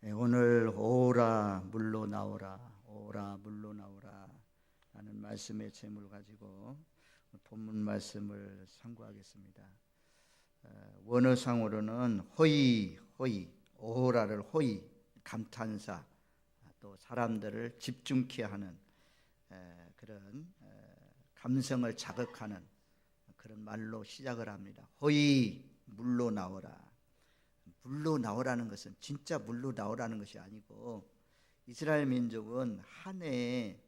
오늘 오라 물로 나오라, 오라 물로 나오라 라는 말씀의 제목을 가지고 본문 말씀을 상고하겠습니다. 원어상으로는 호의, 오라를 호의, 감탄사, 또 사람들을 집중케 하는 그런 감성을 자극하는 그런 말로 시작을 합니다. 호의, 물로 나오라. 물로 나오라는 것은 진짜 물로 나오라는 것이 아니고, 이스라엘 민족은 한 해에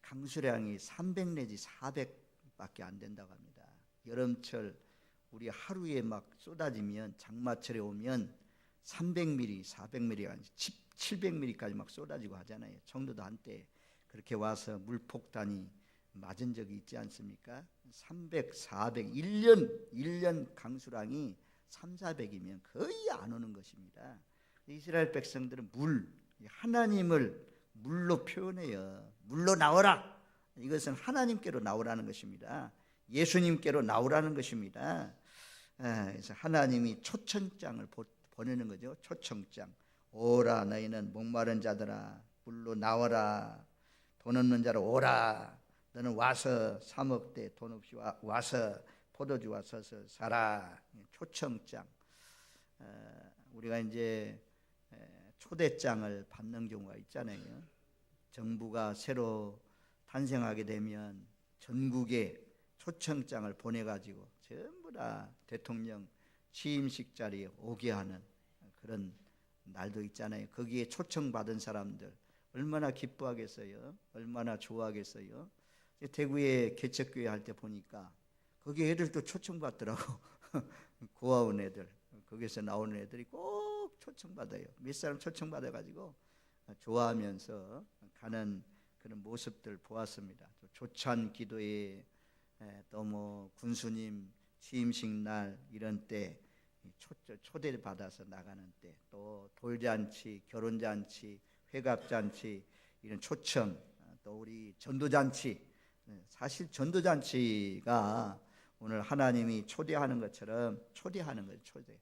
강수량이 300 내지 400밖에 안 된다고 합니다. 여름철 우리 하루에 막 쏟아지면, 장마철에 오면 300mm, 400mm가 아니라 700mm까지 막 쏟아지고 하잖아요. 청도도 한때 그렇게 와서 물폭탄이 맞은 적이 있지 않습니까? 300, 400, 1년 강수량이 3, 400이면 거의 안 오는 것입니다. 이스라엘 백성들은 하나님을 물로 표현해요. 물로 나오라. 이것은 하나님께로 나오라는 것입니다. 예수님께로 나오라는 것입니다. 그래서 하나님이 초청장을 보내는 거죠. 초청장. 오라, 너희는 목마른 자들아, 물로 나와라. 돈 없는 자로 오라. 너는 와서 사 먹되 돈 없이 와서 포도주와 서서 살아. 초청장. 우리가 이제 초대장을 받는 경우가 있잖아요. 정부가 새로 탄생하게 되면 전국에 초청장을 보내가지고 전부 다 대통령 취임식 자리에 오게 하는 그런 날도 있잖아요. 거기에 초청받은 사람들 얼마나 기뻐하겠어요? 얼마나 좋아하겠어요? 대구에 개척교회 할 때 보니까 거기 애들도 초청받더라고. 고아원 애들, 거기서 나오는 애들이 꼭 초청받아요. 몇 사람 초청받아가지고 좋아하면서 가는 그런 모습들 보았습니다. 조찬 기도회, 또 뭐 군수님 취임식 날 이런 때 초대를 받아서 나가는 때, 또 돌잔치, 결혼잔치, 회갑잔치 이런 초청, 또 우리 전도잔치. 사실 전도잔치가 오늘 하나님이 초대하는 것처럼 초대하는 거예요. 초대.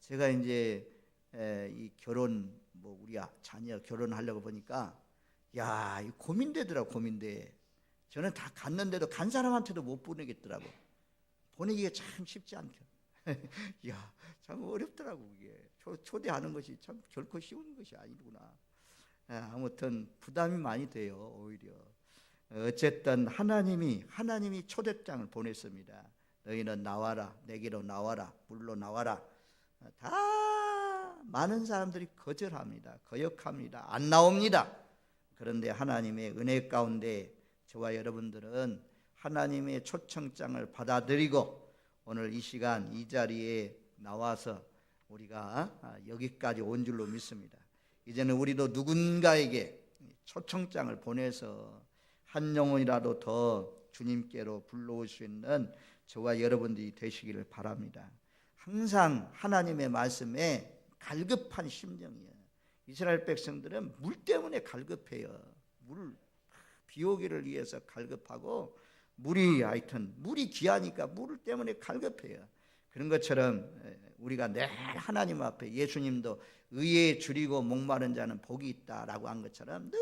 제가 이제 이 결혼, 우리 자녀 결혼하려고 보니까 이 고민되더라고. 고민돼. 저는 다 갔는데도 간 사람한테도 못 보내겠더라고. 보내기가 참 쉽지 않게. 참 어렵더라고. 이게 초대하는 것이 참 결코 쉬운 것이 아니구나. 아무튼 부담이 많이 돼요. 오히려. 어쨌든 하나님이 초대장을 보냈습니다. 너희는 나와라, 내게로 나와라, 물로 나와라. 다 많은 사람들이 거절합니다. 거역합니다. 안 나옵니다. 그런데 하나님의 은혜 가운데 저와 여러분들은 하나님의 초청장을 받아들이고 오늘 이 시간 이 자리에 나와서 우리가 여기까지 온 줄로 믿습니다. 이제는 우리도 누군가에게 초청장을 보내서 한 영혼이라도 더 주님께로 불러올 수 있는 저와 여러분들이 되시기를 바랍니다. 항상 하나님의 말씀에 갈급한 심정이에요. 이스라엘 백성들은 물 때문에 갈급해요. 비 오기를 위해서 갈급하고, 물이 귀하니까 물 때문에 갈급해요. 그런 것처럼 우리가 늘 하나님 앞에, 예수님도 의에 줄이고 목마른 자는 복이 있다라고 한 것처럼 늘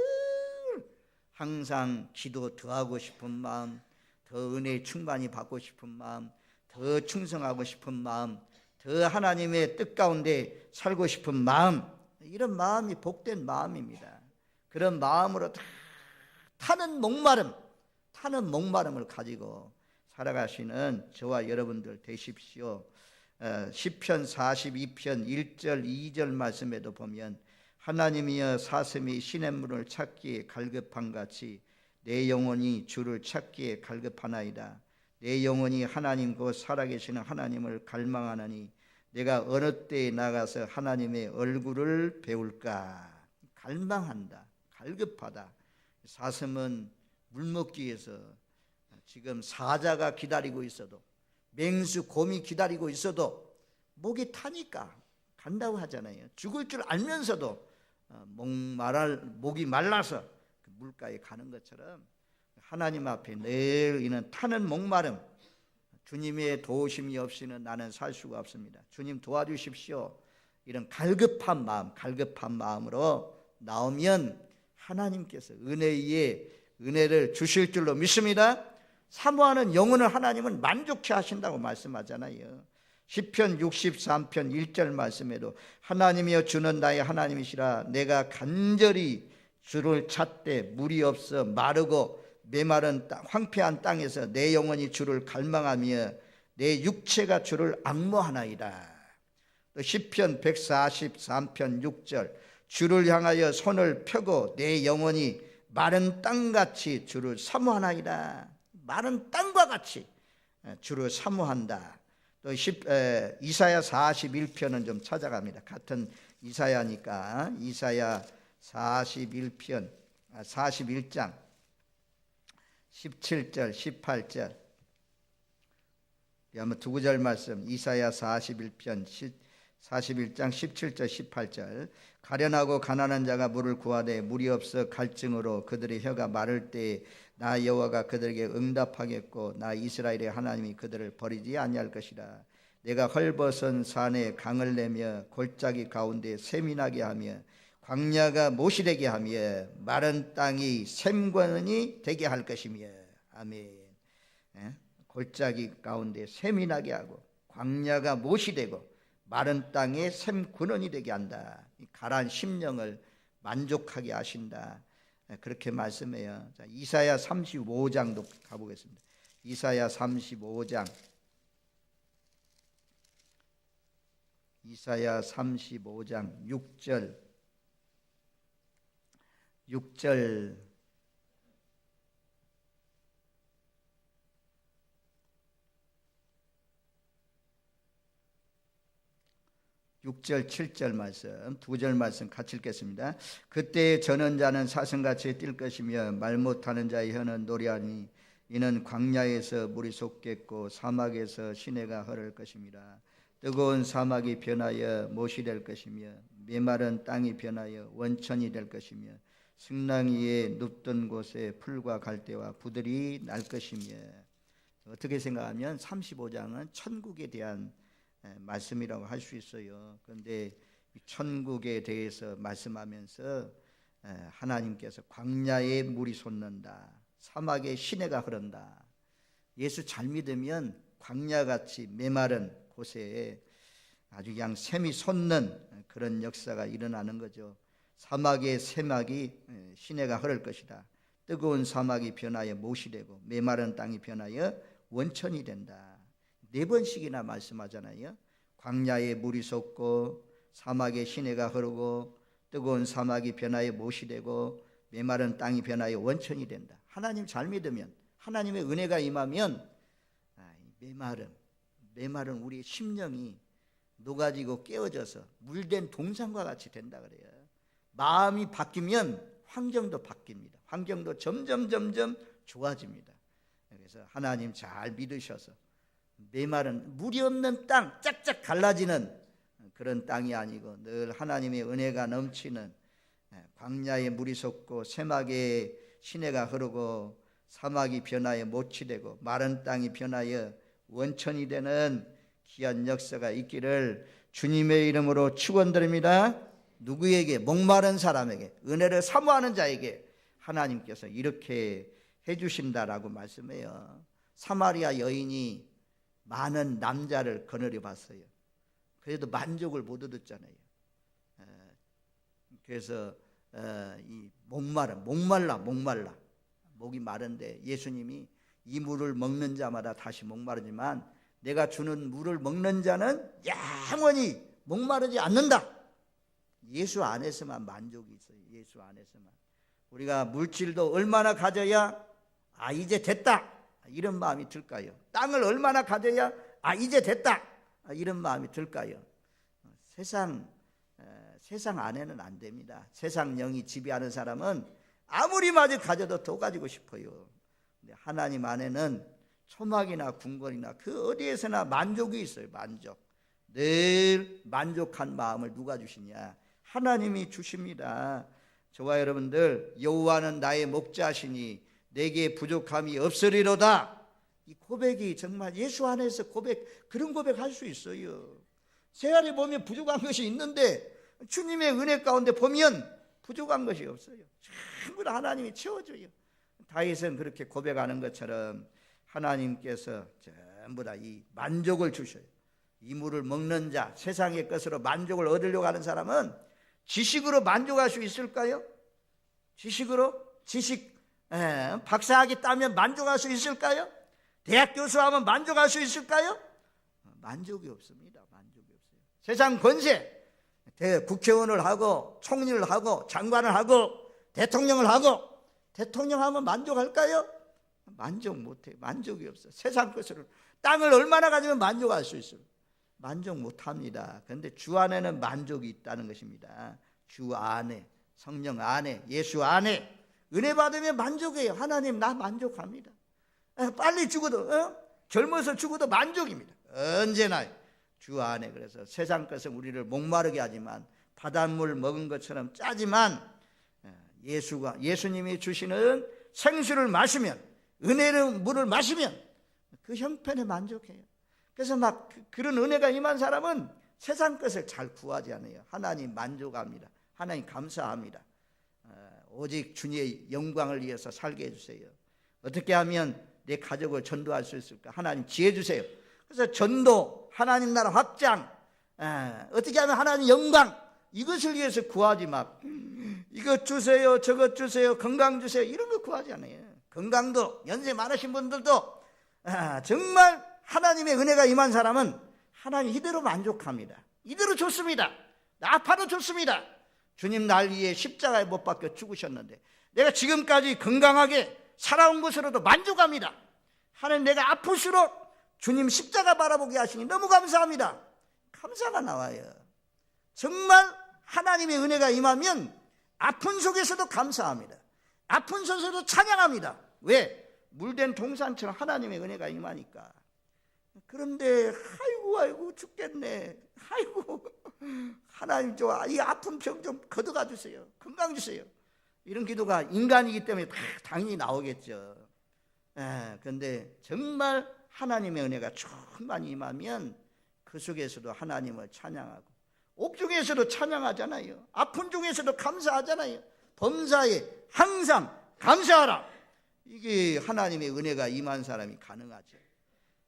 항상 기도 더 하고 싶은 마음, 더 은혜의 충만히 받고 싶은 마음, 더 충성하고 싶은 마음, 더 하나님의 뜻 가운데 살고 싶은 마음, 이런 마음이 복된 마음입니다. 그런 마음으로 타는 목마름을 가지고 살아가시는 저와 여러분들 되십시오. 시편 42편 1절 2절 말씀에도 보면 하나님이여 사슴이 시냇물을 찾기에 갈급한 같이 내 영혼이 주를 찾기에 갈급하나이다. 내 영혼이 하나님 곧 살아계시는 하나님을 갈망하나니 내가 어느 때에 나가서 하나님의 얼굴을 배울까. 갈망한다, 갈급하다. 사슴은 물 먹기 위해서 지금 사자가 기다리고 있어도, 맹수, 곰이 기다리고 있어도 목이 타니까 간다고 하잖아요. 죽을 줄 알면서도 목이 말라서 그 물가에 가는 것처럼 하나님 앞에 늘 이는 타는 목마름, 주님의 도우심이 없이는 나는 살 수가 없습니다. 주님 도와주십시오. 이런 갈급한 마음으로 나오면 하나님께서 은혜 위에 은혜를 주실 줄로 믿습니다. 사모하는 영혼을 하나님은 만족해 하신다고 말씀하잖아요. 시편 63편 1절 말씀에도 하나님이여 주는 나의 하나님이시라. 내가 간절히 주를 찾되 물이 없어 마르고 메마른 황폐한 땅에서 내 영혼이 주를 갈망하며 내 육체가 주를 앙모하나이다. 또 시편 143편 6절 주를 향하여 손을 펴고 내 영혼이 마른 땅같이 주를 사모하나이다. 마른 땅과 같이 주를 사모한다. 또 이사야 41편은 좀 찾아갑니다. 같은 이사야니까 이사야 41장 17절 18절 한번 두 구절 말씀. 이사야 41장 17절 18절 가련하고 가난한 자가 물을 구하되 물이 없어 갈증으로 그들의 혀가 마를 때에 나 여호와가 그들에게 응답하겠고 나 이스라엘의 하나님이 그들을 버리지 아니할 것이라. 내가 헐벗은 산에 강을 내며 골짜기 가운데 샘이 나게 하며 광야가 모시되게 하며 마른 땅이 샘관이 되게 할 것이며. 아멘. 골짜기 가운데 샘이 나게 하고 광야가 모시되고 마른 땅에 샘군원이 되게 한다. 가라앉은 심령을 만족하게 하신다. 그렇게 말씀해요. 자, 이사야 35장도 가보겠습니다. 이사야 35장 이사야 35장 6절 6절 7절 말씀 두 절 말씀 같이 읽겠습니다. 그때 저는 자는 사슴같이 뛸 것이며 말 못하는 자의 혀는 노래하니 이는 광야에서 물이 솟겠고 사막에서 시내가 흐를 것입니다. 뜨거운 사막이 변하여 못이 될 것이며 메마른 땅이 변하여 원천이 될 것이며 승랑이에 눕던 곳에 풀과 갈대와 부들이 날 것이며. 어떻게 생각하면 35장은 천국에 대한 말씀이라고 할 수 있어요. 그런데 천국에 대해서 말씀하면서 하나님께서 광야에 물이 솟는다, 사막에 시내가 흐른다. 예수 잘 믿으면 광야같이 메마른 곳에 아주 그냥 샘이 솟는 그런 역사가 일어나는 거죠. 사막의 새막이 시내가 흐를 것이다. 뜨거운 사막이 변하여 못이 되고 메마른 땅이 변하여 원천이 된다. 4번씩이나 말씀하잖아요. 광야에 물이 솟고 사막에 시내가 흐르고 뜨거운 사막이 변하여 못이 되고 메마른 땅이 변하여 원천이 된다. 하나님 잘 믿으면, 하나님의 은혜가 임하면 메마른 우리의 심령이 녹아지고 깨어져서 물된 동산과 같이 된다 그래요. 마음이 바뀌면 환경도 바뀝니다. 환경도 점점 좋아집니다. 그래서 하나님 잘 믿으셔서 메마른 물이 없는 땅, 짝짝 갈라지는 그런 땅이 아니고 늘 하나님의 은혜가 넘치는 광야에 물이 솟고 새막에 시내가 흐르고 사막이 변하여 못이 되고 마른 땅이 변하여 원천이 되는 귀한 역사가 있기를 주님의 이름으로 축원드립니다. 누구에게? 목마른 사람에게, 은혜를 사모하는 자에게 하나님께서 이렇게 해주신다라고 말씀해요. 사마리아 여인이 많은 남자를 거느려 봤어요. 그래도 만족을 못 얻었잖아요. 그래서 이 목말라 목이 마른데 예수님이 이 물을 먹는 자마다 다시 목마르지만 내가 주는 물을 먹는 자는 영원히 목마르지 않는다. 예수 안에서만 만족이 있어요. 예수 안에서만. 우리가 물질도 얼마나 가져야 이제 됐다 이런 마음이 들까요? 땅을 얼마나 가져야 이제 됐다 이런 마음이 들까요? 세상 안에는 안 됩니다. 세상 영이 지배하는 사람은 아무리 많이 가져도 더 가지고 싶어요. 근데 하나님 안에는 초막이나 궁궐이나 그 어디에서나 만족이 있어요. 만족. 늘 만족한 마음을 누가 주시냐? 하나님이 주십니다. 저와 여러분들, 여호와는 나의 목자시니 내게 부족함이 없으리로다. 이 고백이 정말 예수 안에서 그런 고백할 수 있어요. 새알에 보면 부족한 것이 있는데 주님의 은혜 가운데 보면 부족한 것이 없어요. 전부 다 하나님이 채워줘요. 다윗은 그렇게 고백하는 것처럼 하나님께서 전부 다 이 만족을 주셔요. 이 물을 먹는 자, 세상의 것으로 만족을 얻으려고 하는 사람은 지식으로 만족할 수 있을까요? 지식 박사학위 따면 만족할 수 있을까요? 대학 교수하면 만족할 수 있을까요? 만족이 없습니다. 만족이 없어요. 세상 권세, 국회의원을 하고 총리를 하고 장관을 하고 대통령을 하고 대통령 하면 만족할까요? 만족 못해요. 만족이 없어요. 세상 것으로 땅을 얼마나 가지면 만족할 수 있어요? 만족 못합니다. 그런데 주 안에는 만족이 있다는 것입니다. 주 안에, 성령 안에, 예수 안에 은혜 받으면 만족해요. 하나님 나 만족합니다. 빨리 죽어도 젊어서 죽어도 만족입니다. 언제나 주 안에. 그래서 세상 것은 우리를 목마르게 하지만 바닷물 먹은 것처럼 짜지만 예수님이 주시는 생수를 마시면, 은혜의 물을 마시면 그 형편에 만족해요. 그래서 막 그런 은혜가 임한 사람은 세상 것을 잘 구하지 않아요. 하나님 만족합니다. 하나님 감사합니다. 오직 주님의 영광을 위해서 살게 해주세요. 어떻게 하면 내 가족을 전도할 수 있을까? 하나님 지혜 주세요. 그래서 전도, 하나님 나라 확장, 어떻게 하면 하나님 영광, 이것을 위해서 구하지 막 이것 주세요, 저것 주세요, 건강 주세요, 이런 거 구하지 않아요. 건강도, 연세 많으신 분들도 정말 하나님의 은혜가 임한 사람은 하나님 이대로 만족합니다. 이대로 좋습니다. 나 아파도 좋습니다. 주님 날 위해 십자가에 못 박혀 죽으셨는데 내가 지금까지 건강하게 살아온 것으로도 만족합니다. 하나님 내가 아플수록 주님 십자가 바라보게 하시니 너무 감사합니다. 감사가 나와요. 정말 하나님의 은혜가 임하면 아픈 속에서도 감사합니다. 아픈 속에서도 찬양합니다. 왜? 물된 동산처럼 하나님의 은혜가 임하니까. 그런데 아이고 죽겠네. 아이고 하나님 이 아픈 병 좀 걷어가 주세요. 건강 주세요. 이런 기도가 인간이기 때문에 당연히 나오겠죠. 그런데 정말 하나님의 은혜가 충만히 임하면 그 속에서도 하나님을 찬양하고 옥중에서도 찬양하잖아요. 아픈 중에서도 감사하잖아요. 범사에 항상 감사하라. 이게 하나님의 은혜가 임한 사람이 가능하죠.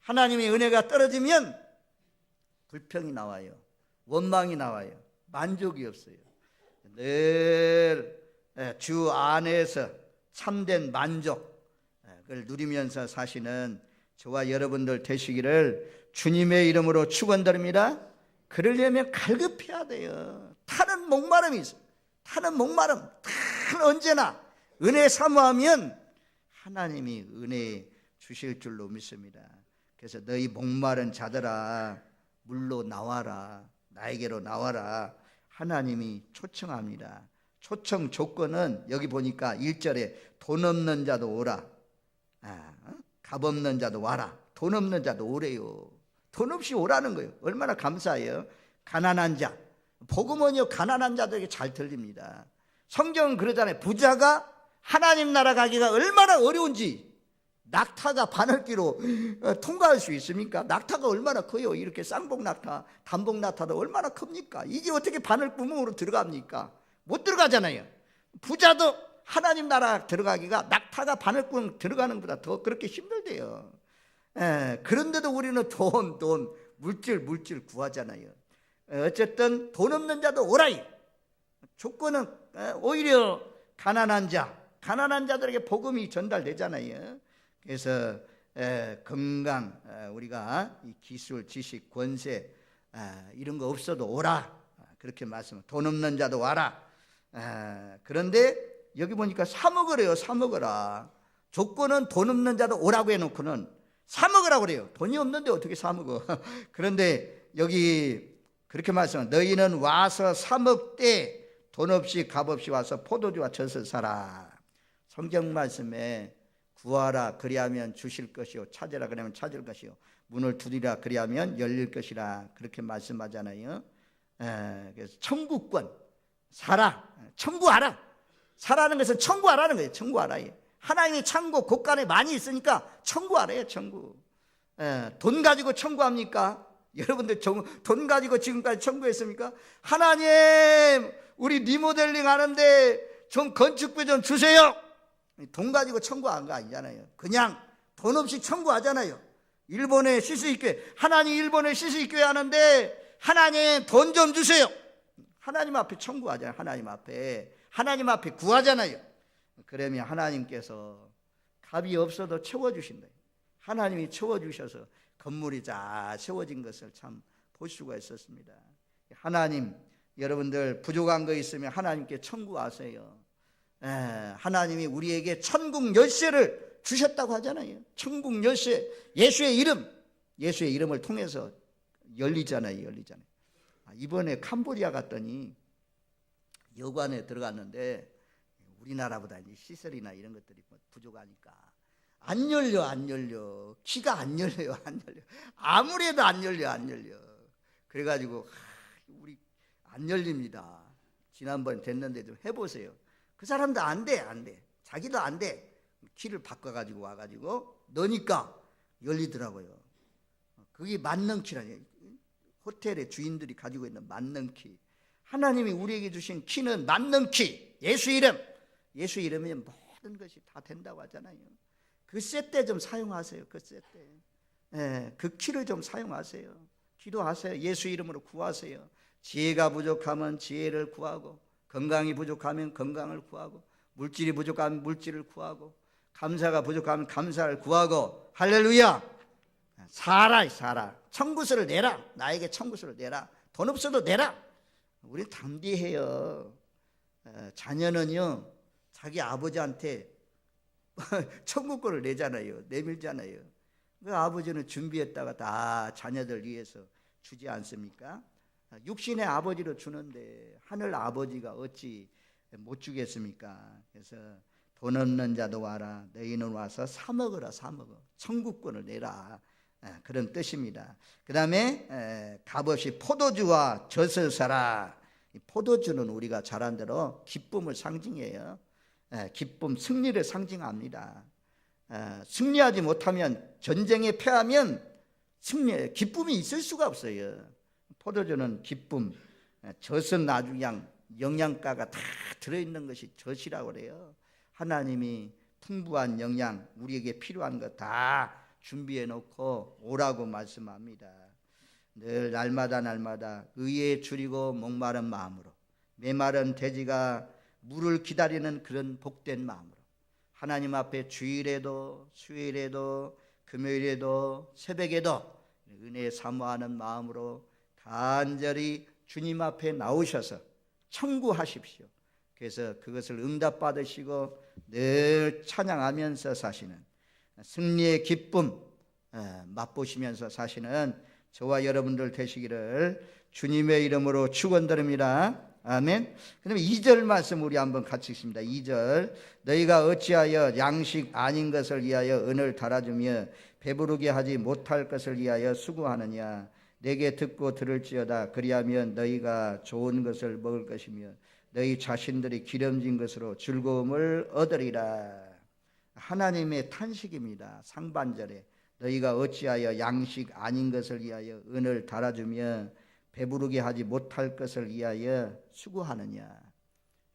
하나님의 은혜가 떨어지면 불평이 나와요. 원망이 나와요. 만족이 없어요. 늘 주 안에서 참된 만족, 그걸 누리면서 사시는 저와 여러분들 되시기를 주님의 이름으로 축원드립니다. 그러려면 갈급해야 돼요. 타는 목마름이 있어요. 타는 목마름. 언제나 은혜 사모하면 하나님이 은혜 주실 줄로 믿습니다. 그래서 너희 목마른 자들아 물로 나와라. 나에게로 나와라. 하나님이 초청합니다. 초청 조건은 여기 보니까 1절에 돈 없는 자도 오라. 값 없는 자도 와라. 돈 없는 자도 오래요. 돈 없이 오라는 거예요. 얼마나 감사해요. 가난한 자, 복음은요 가난한 자들에게 잘 들립니다. 성경은 그러잖아요. 부자가 하나님 나라 가기가 얼마나 어려운지. 낙타가 바늘기로 통과할 수 있습니까? 낙타가 얼마나 커요. 이렇게 쌍복 낙타, 단복 낙타도 얼마나 큽니까? 이게 어떻게 바늘구멍으로 들어갑니까? 못 들어가잖아요. 부자도 하나님 나라 들어가기가 낙타가 바늘구멍 들어가는 것보다 더 그렇게 힘들대요. 그런데도 우리는 돈, 물질 구하잖아요. 어쨌든 돈 없는 자도 오라이. 조건은 오히려 가난한 자들에게 복음이 전달되잖아요. 그래서 건강, 우리가 기술, 지식, 권세 이런 거 없어도 오라. 그렇게 말씀. 돈 없는 자도 와라. 그런데 여기 보니까 사 먹으래요. 사 먹어라. 조건은 돈 없는 자도 오라고 해놓고는 사 먹으라고 그래요. 돈이 없는데 어떻게 사 먹어? 그런데 여기 그렇게 말씀합니다. 너희는 와서 사 먹되 돈 없이 값 없이 와서 포도주와 젖을 사라. 성경 말씀에 구하라 그리하면 주실 것이요, 찾으라 그러면 찾을 것이요, 문을 두드리라 그리하면 열릴 것이라. 그렇게 말씀하잖아요. 그래서 청구권 사라. 청구하라. 사라는 것은 청구하라는 거예요. 청구하라. 하나님의 창고 곳간에 많이 있으니까 청구하래요. 청구. 돈 가지고 청구합니까? 여러분들 돈 가지고 지금까지 청구했습니까? 하나님, 우리 리모델링 하는데 좀 건축비 좀 주세요. 돈 가지고 청구한 거 아니잖아요. 그냥 돈 없이 청구하잖아요. 일본에 시스이교회, 하나님 일본에 시스이교회 하는데 하나님 돈 좀 주세요. 하나님 앞에 청구하잖아요. 하나님 앞에 구하잖아요. 그러면 하나님께서 값이 없어도 채워주신다. 하나님이 채워주셔서 건물이 잘 세워진 것을 참 볼 수가 있었습니다. 하나님, 여러분들 부족한 거 있으면 하나님께 청구하세요. 하나님이 우리에게 천국 열쇠를 주셨다고 하잖아요. 천국 열쇠, 예수의 이름을 통해서 열리잖아요. 이번에 캄보디아 갔더니 여관에 들어갔는데 우리나라보다 이제 시설이나 이런 것들이 부족하니까 안 열려. 키가 안 열려요. 아무래도 안 열려. 그래가지고 우리 안 열립니다. 지난번에 됐는데 좀 해보세요. 그 사람도 안 돼. 자기도 안 돼. 키를 바꿔가지고 와가지고 넣으니까 열리더라고요. 그게 만능 키라니. 호텔의 주인들이 가지고 있는 만능 키. 하나님이 우리에게 주신 키는 만능 키. 예수 이름이면 모든 것이 다 된다고 하잖아요. 그 셋대 좀 사용하세요. 그 키를 좀 사용하세요. 기도하세요. 예수 이름으로 구하세요. 지혜가 부족하면 지혜를 구하고, 건강이 부족하면 건강을 구하고, 물질이 부족하면 물질을 구하고, 감사가 부족하면 감사를 구하고. 할렐루야. 살아. 청구서를 내라. 나에게 청구서를 내라. 돈 없어도 내라. 우리 담대해요. 자녀는요, 자기 아버지한테 천국권을 내밀잖아요. 그 아버지는 준비했다가 다 자녀들 위해서 주지 않습니까? 육신의 아버지로 주는데 하늘 아버지가 어찌 못 주겠습니까? 그래서 돈 없는 자도 와라. 너희는 와서 사 먹어라. 천국권을 내라. 그런 뜻입니다. 그 다음에 값없이 포도주와 젖을 사라. 포도주는 우리가 잘 아는 대로 기쁨을 상징해요. 기쁨, 승리를 상징합니다. 승리하지 못하면, 전쟁에 패하면 기쁨이 있을 수가 없어요. 포도주는 기쁨, 젖은 아주 그냥 영양가가 다 들어있는 것이 젖이라고 그래요. 하나님이 풍부한 영양, 우리에게 필요한 거 다 준비해 놓고 오라고 말씀합니다. 늘 날마다 의에 줄이고 목마른 마음으로, 메마른 돼지가 물을 기다리는 그런 복된 마음으로 하나님 앞에 주일에도 수요일에도 금요일에도 새벽에도 은혜 사모하는 마음으로 간절히 주님 앞에 나오셔서 청구하십시오. 그래서 그것을 응답받으시고 늘 찬양하면서 사시는, 승리의 기쁨 맛보시면서 사시는 저와 여러분들 되시기를 주님의 이름으로 축원드립니다. 아멘. 그다음에 2절 말씀 우리 한번 같이 읽습니다. 2절. 너희가 어찌하여 양식 아닌 것을 위하여 은을 달아주며 배부르게 하지 못할 것을 위하여 수고하느냐. 내게 듣고 들을지어다. 그리하면 너희가 좋은 것을 먹을 것이며 너희 자신들이 기름진 것으로 즐거움을 얻으리라. 하나님의 탄식입니다. 상반절에 너희가 어찌하여 양식 아닌 것을 위하여 은을 달아주며 배부르게 하지 못할 것을 위하여 수고하느냐.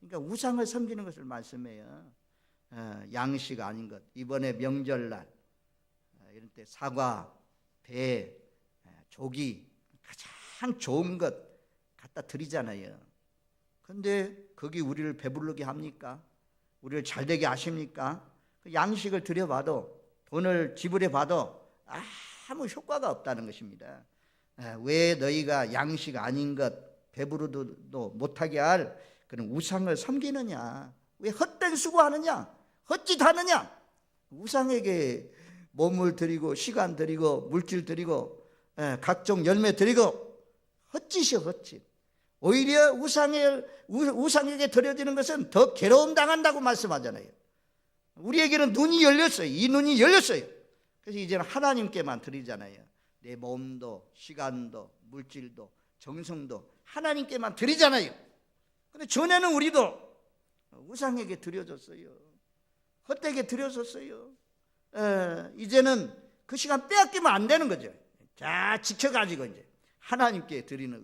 그러니까 우상을 섬기는 것을 말씀해요. 양식 아닌 것. 이번에 명절날 이런 때 사과, 배, 조기 가장 좋은 것 갖다 드리잖아요. 그런데 거기 우리를 배부르게 합니까? 우리를 잘되게 하십니까? 그 양식을 드려봐도, 돈을 지불해봐도 아무 효과가 없다는 것입니다. 왜 너희가 양식 아닌 것, 배부르도 못하게 할 그런 우상을 섬기느냐? 왜 헛된 수고하느냐? 헛짓하느냐? 우상에게 몸을 드리고 시간 드리고 물질 드리고 각종 열매 드리고 헛짓이요, 헛짓. 오히려 우상에게 드려지는 것은 더 괴로움 당한다고 말씀하잖아요. 우리에게는 눈이 열렸어요. 이 눈이 열렸어요. 그래서 이제는 하나님께만 드리잖아요. 내 몸도 시간도 물질도 정성도 하나님께만 드리잖아요. 그런데 전에는 우리도 우상에게 드려졌어요. 헛되게 드려졌어요. 이제는 그 시간 빼앗기면 안 되는 거죠. 자 지켜가지고 이제 하나님께 드리는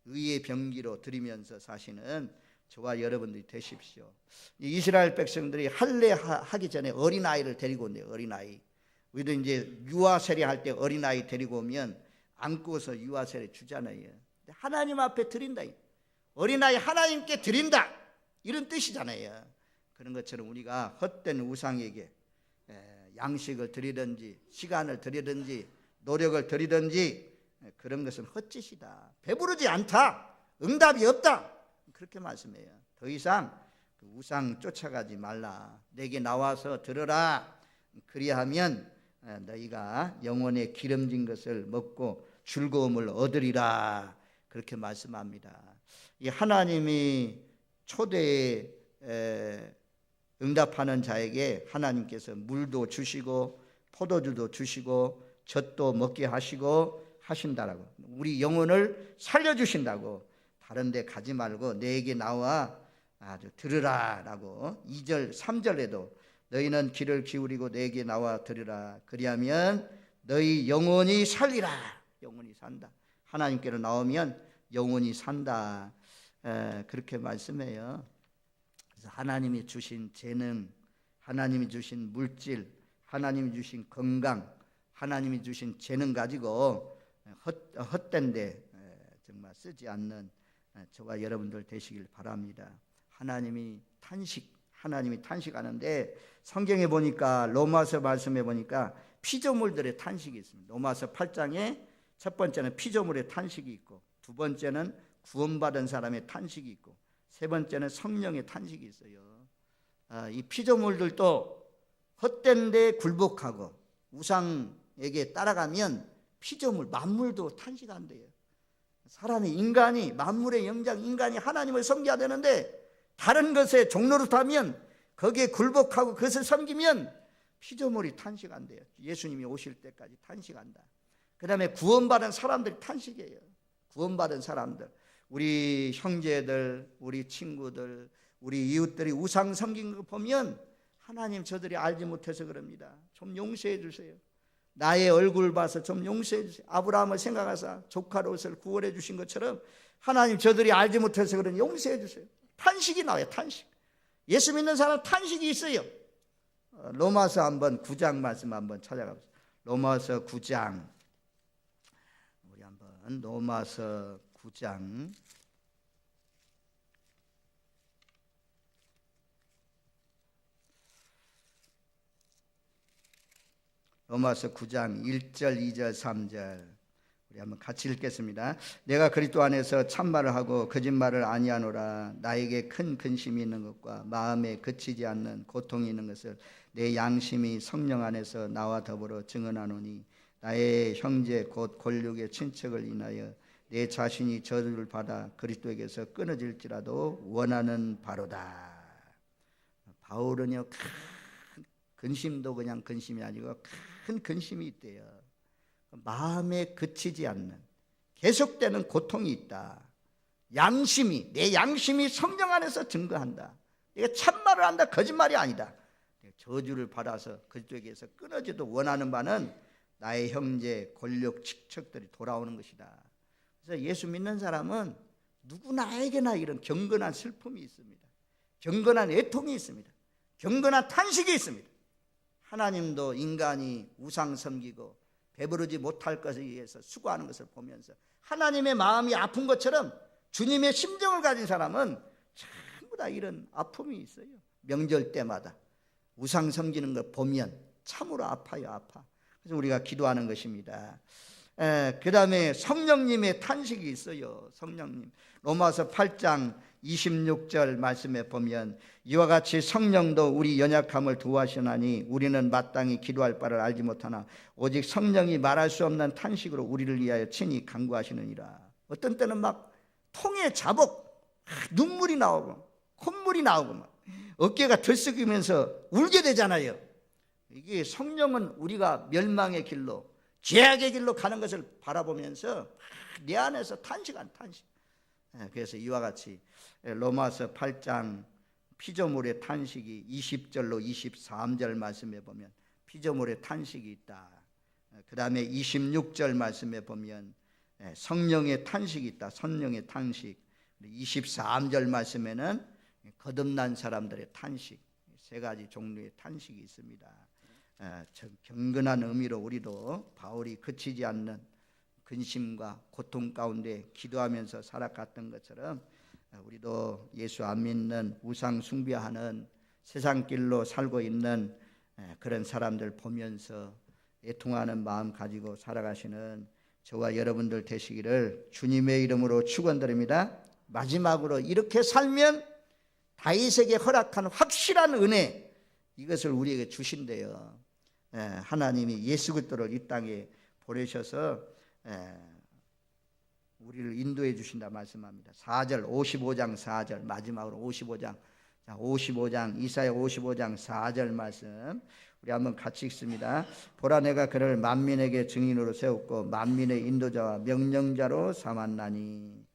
의의 병기로 드리면서 사시는 저와 여러분들이 되십시오. 이스라엘 백성들이 할례하기 전에 어린아이를 데리고 온대요. 어린아이. 우리도 이제 유아 세례할 때 어린아이 데리고 오면 안고서 유아 세례 주잖아요. 하나님 앞에 드린다. 어린아이 하나님께 드린다. 이런 뜻이잖아요. 그런 것처럼 우리가 헛된 우상에게 양식을 드리든지 시간을 드리든지 노력을 드리든지 그런 것은 헛짓이다. 배부르지 않다. 응답이 없다. 그렇게 말씀해요. 더 이상 그 우상 쫓아가지 말라. 내게 나와서 들으라. 그리하면 너희가 영혼의 기름진 것을 먹고 즐거움을 얻으리라. 그렇게 말씀합니다. 이 하나님이 초대에 응답하는 자에게 하나님께서 물도 주시고 포도주도 주시고 젖도 먹게 하시고 하신다라고. 우리 영혼을 살려주신다고. 다른 데 가지 말고 내게 나와 아주 들으라라고. 2절 3절에도 너희는 귀를 기울이고 내게 나와 들으라. 그리하면 너희 영혼이 살리라. 영혼이 산다. 하나님께로 나오면 영혼이 산다. 그렇게 말씀해요. 그래서 하나님이 주신 재능, 하나님이 주신 물질, 하나님이 주신 건강, 하나님이 주신 재능 가지고 헛된데 정말 쓰지 않는 저와 여러분들 되시길 바랍니다. 하나님이 탄식하는데 성경에 보니까 로마서 말씀에 보니까 피조물들의 탄식이 있습니다. 로마서 8장에 첫 번째는 피조물의 탄식이 있고, 두 번째는 구원받은 사람의 탄식이 있고, 세 번째는 성령의 탄식이 있어요. 이 피조물들도 헛된 데 굴복하고 우상에게 따라가면 피조물, 만물도 탄식한대요. 사람이, 인간이, 만물의 영장 인간이 하나님을 섬겨야 되는데 다른 것에 종노릇하면 거기에 굴복하고 그것을 섬기면 피조물이 탄식한대요. 예수님이 오실 때까지 탄식한다. 그 다음에 구원받은 사람들이 탄식해요. 구원받은 사람들, 우리 형제들, 우리 친구들, 우리 이웃들이 우상 섬긴 거 보면 하나님, 저들이 알지 못해서 그럽니다. 좀 용서해 주세요. 나의 얼굴 봐서 좀 용서해 주세요. 아브라함을 생각하사 조카 롯을 구원해 주신 것처럼 하나님, 저들이 알지 못해서 그러니 용서해 주세요. 탄식이 나와요. 탄식. 예수 믿는 사람 탄식이 있어요. 로마서 9장 말씀 한번 찾아가보세요. 로마서 9장. 우리 한번 로마서 9장. 로마서 9장 1절, 2절, 3절 우리 한번 같이 읽겠습니다. 내가 그리스도 안에서 참말을 하고 거짓말을 아니하노라. 나에게 큰 근심이 있는 것과 마음에 그치지 않는 고통이 있는 것을 내 양심이 성령 안에서 나와 더불어 증언하노니 나의 형제 곧 권력의 친척을 인하여 내 자신이 저주를 받아 그리스도에게서 끊어질지라도 원하는 바로다. 바울은요, 큰 근심도 그냥 근심이 아니고 큰 근심이 있대요. 마음에 그치지 않는 계속되는 고통이 있다. 양심이, 내 양심이 성령 안에서 증거한다. 내가 참말을 한다, 거짓말이 아니다. 저주를 받아서 그리스도에게서 끊어지도 원하는 바는 나의 형제 권력 친척들이 돌아오는 것이다. 그래서 예수 믿는 사람은 누구나에게나 이런 경건한 슬픔이 있습니다. 경건한 애통이 있습니다. 경건한 탄식이 있습니다. 하나님도 인간이 우상 섬기고 배부르지 못할 것에 의해서 수고하는 것을 보면서 하나님의 마음이 아픈 것처럼 주님의 심정을 가진 사람은 전부 다 이런 아픔이 있어요. 명절 때마다 우상 섬기는 걸 보면 참으로 아파요. 아파. 그래서 우리가 기도하는 것입니다. 그 다음에 성령님의 탄식이 있어요. 성령님. 로마서 8장 26절 말씀에 보면 이와 같이 성령도 우리 연약함을 도와주시나니 우리는 마땅히 기도할 바를 알지 못하나 오직 성령이 말할 수 없는 탄식으로 우리를 위하여 친히 간구하시느니라. 어떤 때는 막 통에 자복, 눈물이 나오고 콧물이 나오고 막 어깨가 들썩이면서 울게 되잖아요. 이게 성령은 우리가 멸망의 길로, 죄악의 길로 가는 것을 바라보면서 내 안에서 탄식한 탄식. 그래서 이와 같이 로마서 8장 피조물의 탄식이 20절로 23절 말씀에 보면 피조물의 탄식이 있다. 그 다음에 26절 말씀에 보면 성령의 탄식이 있다. 성령의 탄식. 23절 말씀에는 거듭난 사람들의 탄식. 세 가지 종류의 탄식이 있습니다. 경건한 의미로 우리도 바울이 그치지 않는 근심과 고통 가운데 기도하면서 살아갔던 것처럼 우리도 예수 안 믿는 우상 숭배하는 세상 길로 살고 있는 그런 사람들 보면서 애통하는 마음 가지고 살아가시는 저와 여러분들 되시기를 주님의 이름으로 축원드립니다. 마지막으로 이렇게 살면 다윗에게 허락한 확실한 은혜, 이것을 우리에게 주신대요. 하나님이 예수 그리스도를 이 땅에 보내셔서 우리를 인도해 주신다 말씀합니다. 4절 55장 4절 마지막으로 55장 55장 이사야 55장 4절 말씀 우리 한번 같이 읽습니다. 보라 내가 그를 만민에게 증인으로 세웠고 만민의 인도자와 명령자로 삼았나니.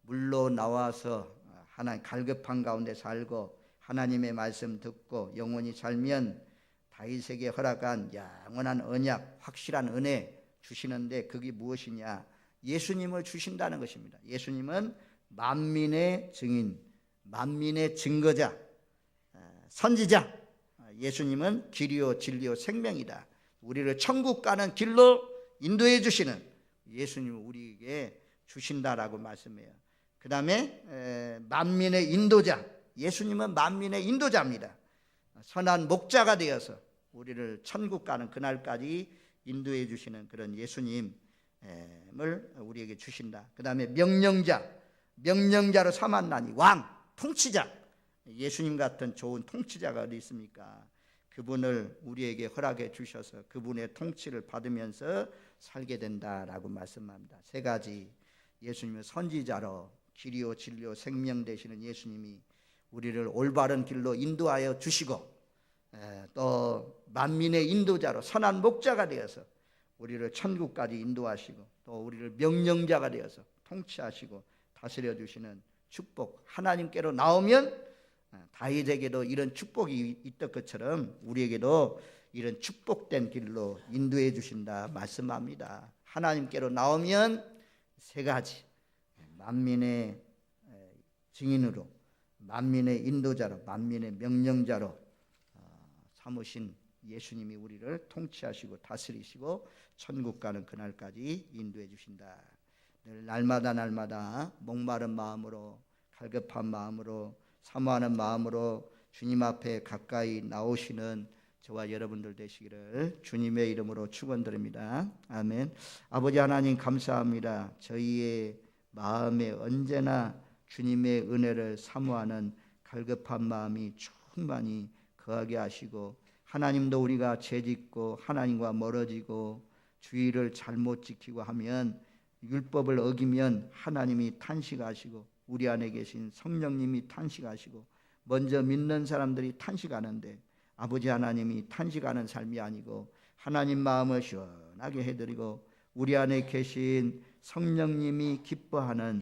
물로 나와서 하나님 갈급한 가운데 살고 하나님의 말씀 듣고 영원히 살면 다윗에게 허락한 영원한 언약, 확실한 은혜 주시는데 그게 무엇이냐? 예수님을 주신다는 것입니다. 예수님은 만민의 증인, 만민의 증거자, 선지자. 예수님은 길이요 진리요 생명이다. 우리를 천국 가는 길로 인도해 주시는 예수님을 우리에게 주신다라고 말씀해요. 그 다음에 만민의 인도자. 예수님은 만민의 인도자입니다. 선한 목자가 되어서 우리를 천국 가는 그날까지 인도해 주시는 그런 예수님을 우리에게 주신다. 그 다음에 명령자, 명령자로 삼았나니. 왕, 통치자. 예수님 같은 좋은 통치자가 어디 있습니까? 그분을 우리에게 허락해 주셔서 그분의 통치를 받으면서 살게 된다라고 말씀합니다. 세 가지. 예수님은 선지자로 길이요 진리요 생명 되시는 예수님이 우리를 올바른 길로 인도하여 주시고, 또 만민의 인도자로 선한 목자가 되어서 우리를 천국까지 인도하시고, 또 우리를 명령자가 되어서 통치하시고 다스려 주시는 축복. 하나님께로 나오면 다윗에게도 이런 축복이 있던 것처럼 우리에게도 이런 축복된 길로 인도해 주신다 말씀합니다. 하나님께로 나오면 세 가지. 만민의 증인으로, 만민의 인도자로, 만민의 명령자로 삼으신 예수님이 우리를 통치하시고 다스리시고 천국 가는 그날까지 인도해 주신다. 늘 날마다 목마른 마음으로, 갈급한 마음으로, 사모하는 마음으로 주님 앞에 가까이 나오시는 저와 여러분들 되시기를 주님의 이름으로 축원드립니다. 아멘. 아버지 하나님 감사합니다. 저희의 마음에 언제나 주님의 은혜를 사모하는 갈급한 마음이 충만히 거하게 하시고, 하나님도 우리가 죄짓고 하나님과 멀어지고 주의를 잘못 지키고 하면, 율법을 어기면 하나님이 탄식하시고 우리 안에 계신 성령님이 탄식하시고 먼저 믿는 사람들이 탄식하는데, 아버지 하나님이 탄식하는 삶이 아니고 하나님 마음을 시원하게 해드리고 우리 안에 계신 성령님이 기뻐하는